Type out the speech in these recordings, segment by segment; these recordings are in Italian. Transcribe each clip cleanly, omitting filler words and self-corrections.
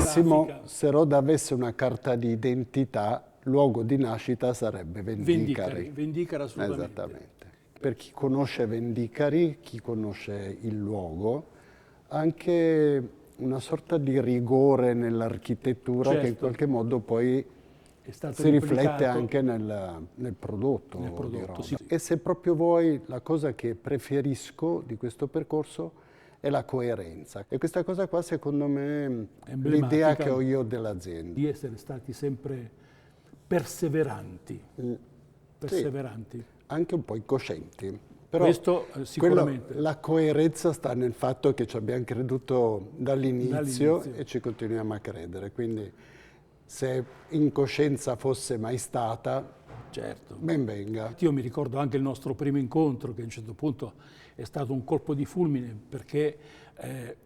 massimo, grafica. se Roda avesse una carta di identità, luogo di nascita sarebbe Vendicari. Vendicari assolutamente. Esattamente. Per chi conosce Vendicari, chi conosce il luogo, anche una sorta di rigore nell'architettura che in Certo. qualche modo poi È stato si riflette replicato anche nel prodotto nel di prodotto, Roda. sì. E se proprio vuoi, la cosa che preferisco di questo percorso è la coerenza. E questa cosa qua, secondo me, è l'idea che ho io dell'azienda. Di essere stati sempre perseveranti. Perseveranti. Sì, anche un po' incoscienti. Però Questo sicuramente. la coerenza sta nel fatto che ci abbiamo creduto dall'inizio e ci continuiamo a credere. Quindi se incoscienza fosse mai stata, Certo. ben venga. Io mi ricordo anche il nostro primo incontro, che a un certo punto è stato un colpo di fulmine, perché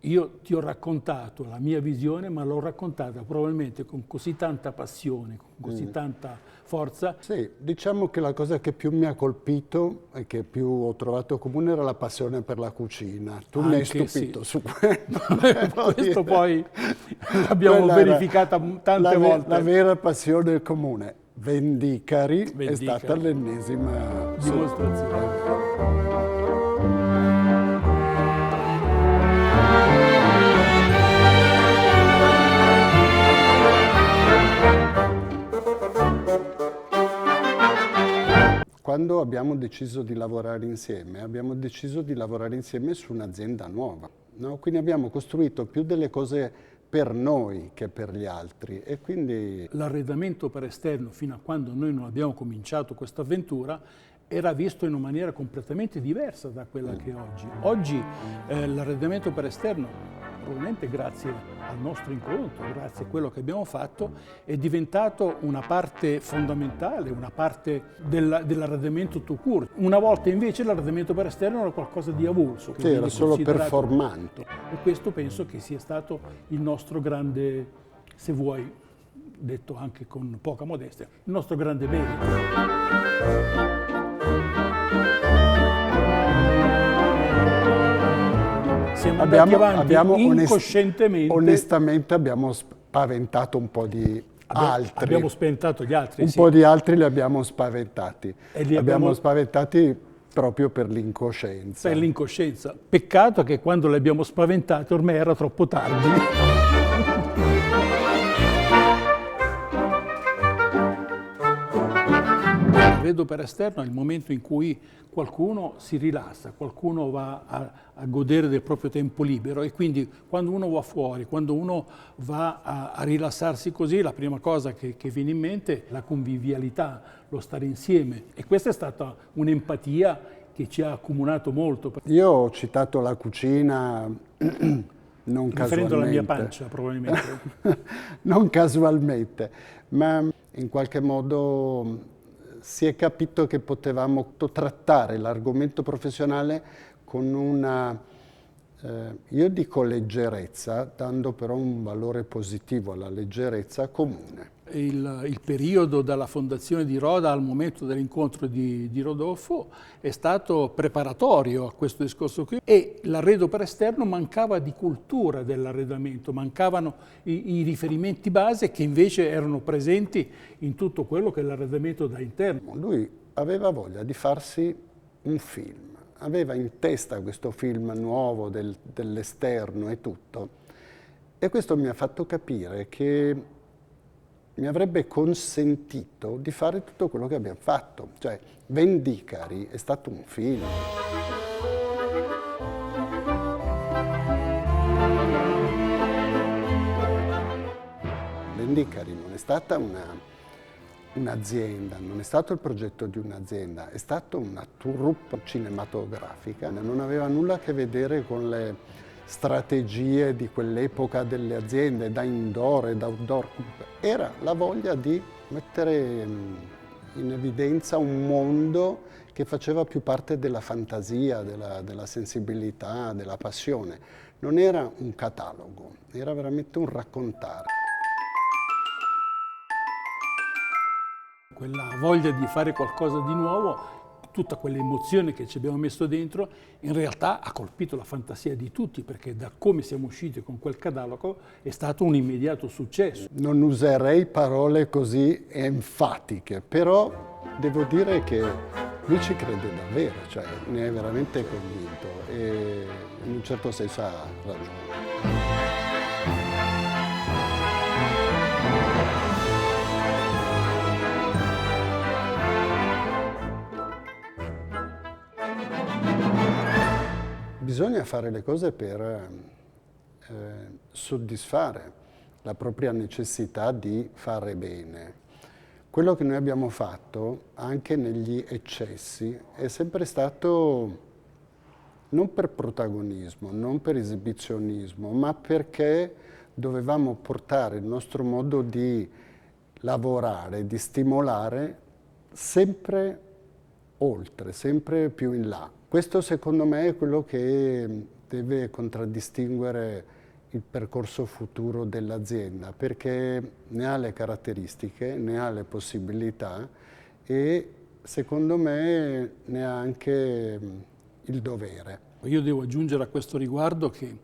io ti ho raccontato la mia visione, ma l'ho raccontata probabilmente con così tanta passione, con così tanta forza. Sì, diciamo che la cosa che più mi ha colpito e che più ho trovato comune era la passione per la cucina. Tu mi hai stupito su quello. Questo poi l'abbiamo verificata tante volte. La vera passione comune. Vendicari è stata l'ennesima dimostrazione. Quando abbiamo deciso di lavorare insieme su un'azienda nuova, no? Quindi abbiamo costruito più delle cose per noi che per gli altri e quindi... L'arredamento per esterno, fino a quando noi non abbiamo cominciato questa avventura, era visto in una maniera completamente diversa da quella che è oggi. Oggi l'arredamento per esterno, probabilmente grazie al nostro incontro, grazie a quello che abbiamo fatto, è diventato una parte fondamentale, una parte dell'arredamento tout court. Una volta invece l'arredamento per esterno era qualcosa di avulso. Sì, era solo performante. E questo penso che sia stato il nostro grande, se vuoi, detto anche con poca modestia, il nostro grande merito. Siamo andati avanti incoscientemente. Onestamente abbiamo spaventato un po' di altri. Abbiamo spaventato gli altri. Un po' di altri li abbiamo spaventati. E abbiamo spaventati proprio per l'incoscienza. Per l'incoscienza. Peccato che quando li abbiamo spaventati ormai era troppo tardi. L'arredo per esterno è il momento in cui qualcuno si rilassa, qualcuno va a godere del proprio tempo libero e quindi quando uno va fuori, quando uno va a rilassarsi così, la prima cosa che viene in mente è la convivialità, lo stare insieme e questa è stata un'empatia che ci ha accomunato molto. Io ho citato la cucina non casualmente. Riferendo alla mia pancia, probabilmente. Non casualmente, ma in qualche modo si è capito che potevamo trattare l'argomento professionale con una, io dico leggerezza, dando però un valore positivo alla leggerezza comune. Il periodo dalla fondazione di Roda al momento dell'incontro di Rodolfo è stato preparatorio a questo discorso qui e l'arredo per esterno mancava di cultura dell'arredamento, mancavano i riferimenti base che invece erano presenti in tutto quello che è l'arredamento da interno. Lui aveva voglia di farsi un film, aveva in testa questo film nuovo dell'esterno e tutto e questo mi ha fatto capire che mi avrebbe consentito di fare tutto quello che abbiamo fatto. Cioè, Vendicari è stato un film. Vendicari non è stata un'azienda, non è stato il progetto di un'azienda, è stata una troupe cinematografica, non aveva nulla a che vedere con le strategie di quell'epoca delle aziende, da indoor e da outdoor. Era la voglia di mettere in evidenza un mondo che faceva più parte della fantasia, della sensibilità, della passione. Non era un catalogo, era veramente un raccontare. Quella voglia di fare qualcosa di nuovo tutta quell'emozione che ci abbiamo messo dentro, in realtà ha colpito la fantasia di tutti, perché da come siamo usciti con quel catalogo è stato un immediato successo. Non userei parole così enfatiche, però devo dire che lui ci crede davvero, cioè ne è veramente convinto e in un certo senso ha ragione. Bisogna fare le cose per soddisfare la propria necessità di fare bene. Quello che noi abbiamo fatto, anche negli eccessi, è sempre stato non per protagonismo, non per esibizionismo, ma perché dovevamo portare il nostro modo di lavorare, di stimolare sempre oltre, sempre più in là. Questo secondo me è quello che deve contraddistinguere il percorso futuro dell'azienda, perché ne ha le caratteristiche, ne ha le possibilità e secondo me ne ha anche il dovere. Io devo aggiungere a questo riguardo che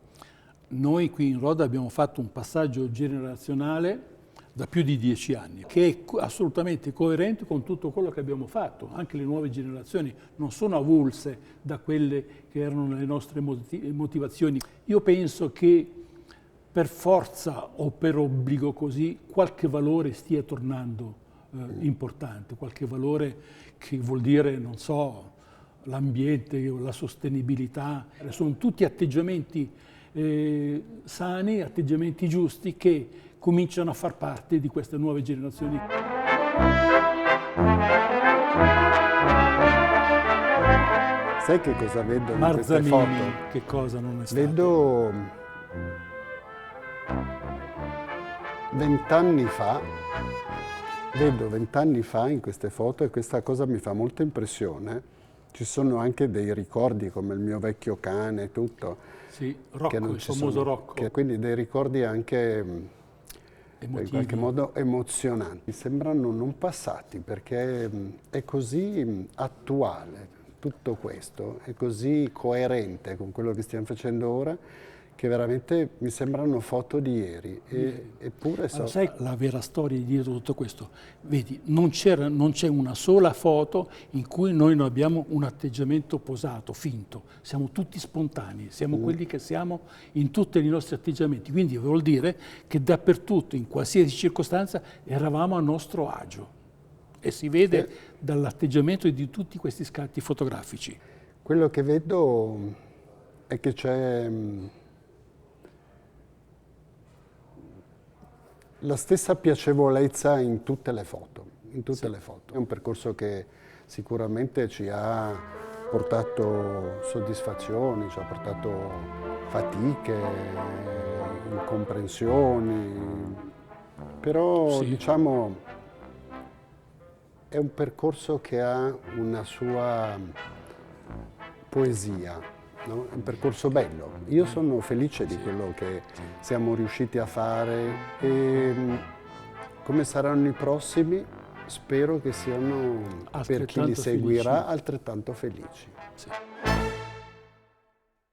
noi qui in Roda abbiamo fatto un passaggio generazionale da più di 10 anni, che è assolutamente coerente con tutto quello che abbiamo fatto. Anche le nuove generazioni non sono avulse da quelle che erano le nostre motivazioni. Io penso che per forza o per obbligo così qualche valore stia tornando importante, qualche valore che vuol dire, non so, l'ambiente, la sostenibilità. Sono tutti atteggiamenti sani, atteggiamenti giusti che cominciano a far parte di queste nuove generazioni. Sai che cosa vedo in queste foto? Che cosa non è stato? Vedo 20 anni fa in queste foto e questa cosa mi fa molta impressione. Ci sono anche dei ricordi come il mio vecchio cane e tutto. Sì, Rocco, il famoso Rocco. Quindi dei ricordi anche emotivi, in qualche modo emozionanti. Sembrano non passati perché è così attuale tutto questo, è così coerente con quello che stiamo facendo ora che veramente mi sembrano foto di ieri, eppure so... Sai la vera storia dietro tutto questo? Vedi, non c'è una sola foto in cui noi non abbiamo un atteggiamento posato, finto, siamo tutti spontanei, siamo quelli che siamo in tutti i nostri atteggiamenti, quindi vuol dire che dappertutto, in qualsiasi circostanza, eravamo a nostro agio e si vede dall'atteggiamento di tutti questi scatti fotografici. Quello che vedo è che c'è... la stessa piacevolezza in tutte le foto, le foto. È un percorso che sicuramente ci ha portato soddisfazioni, ci ha portato fatiche, incomprensioni, però diciamo è un percorso che ha una sua poesia. No? È un percorso bello. Io sono felice di quello che siamo riusciti a fare e come saranno i prossimi spero che siano, per chi li seguirà, altrettanto felici. Sì.